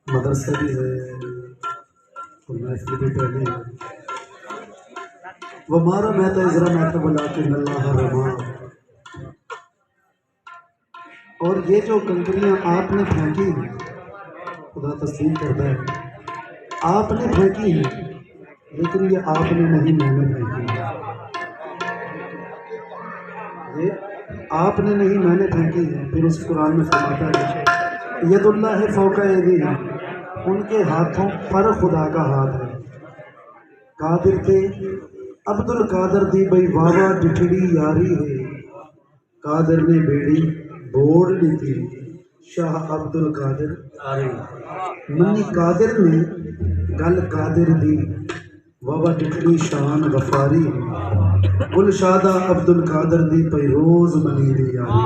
मदरसा भी है और महफिल भी पहले है। वो मारा मैं तो इजरा मैं तो बोला कि अल्लाह रमा। और ये जो कंकरियाँ आपने फेंकी खुदा तस्लीम करता है, आपने फेंकी है, लेकिन ये आपने नहीं मैंने फेंकी। ये आपने नहीं मैंने फेंकी है। फिर उस कुरान में फरमाता है यदुल्लाह है फौका यदी है, उनके हाथों पर खुदा का हाथ है। कादिर थे अब्दुल कादर दी भाई वावा डिठड़ी यारी है। कादर ने बेड़ी बोड़ ली थी शाह अब्दुल कादिर मनी। कादिर ने गल कादिर दी वावा डिठड़ी शान गफारी है। गुलशादा अब्दुल कादर दी पई रोज मनी दी यारी।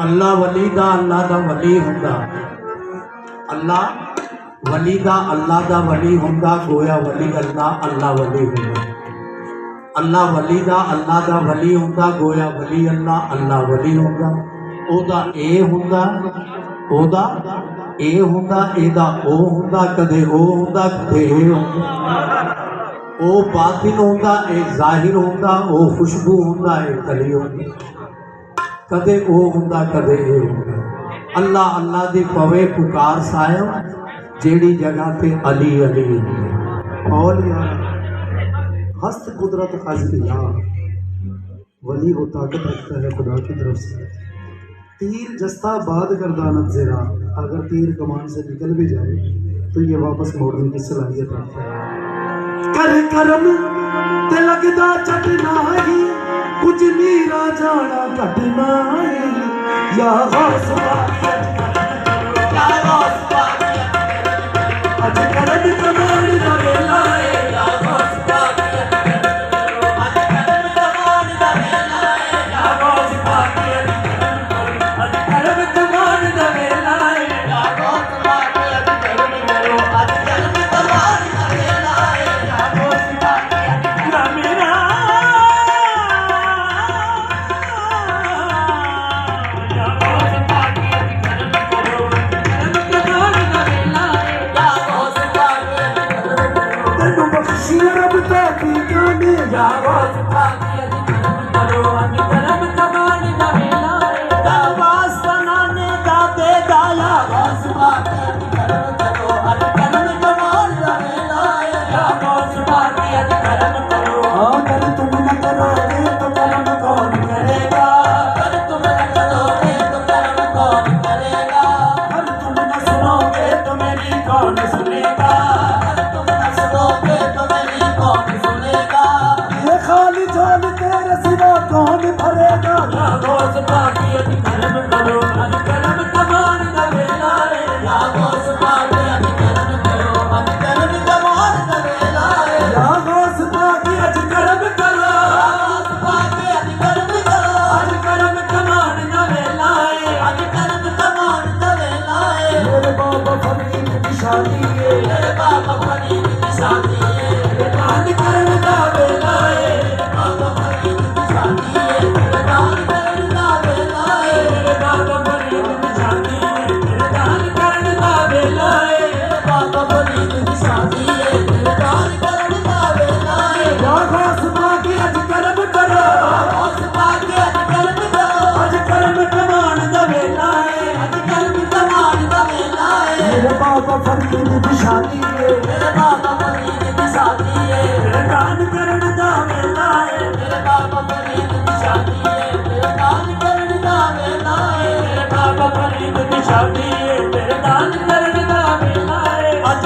अल्लाह वली दा वली हुंदा, अल्लाह वली दा वली हुंदा, गोया वली अल्लाह वली हुंदा। अल्लाह वली दा वली हुंदा, गोया वली अल्लाह वली हुंदा। ओदा ए हुंदा, ओदा ए हुंदा, एदा ओ हुंदा, कदे ओ हुंदा कदे ए हुंदा। ओ बातिन हुंदा, ए जाहिर हुंदा, ओ खुशबू हुंदा, ए कली हुंदा। कदे ओ हुंदा कदे ए हुंदा। अल्लाह अल्लाह दी पवे पुकार सायम, जेड़ी जगह पे अली अली हुंदा। औलिया हस्त कुदरत अज़िया, वली वो ताकत रखता है खुदा की तरफ से। तीर जस्ता बाद गर्दानत ज़रा, अगर तीर कमान से निकल भी जाए तो ये वापस मोड़ने की सलाहियत रखता है। कर करम ते लगदा चटना ही, कुछ मीरा जाना कटना ही। या गौस अज करम कमान दा वेला है। या गौस अज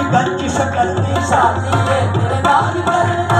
गंज शकल दी शादी है, तेरे नाल करना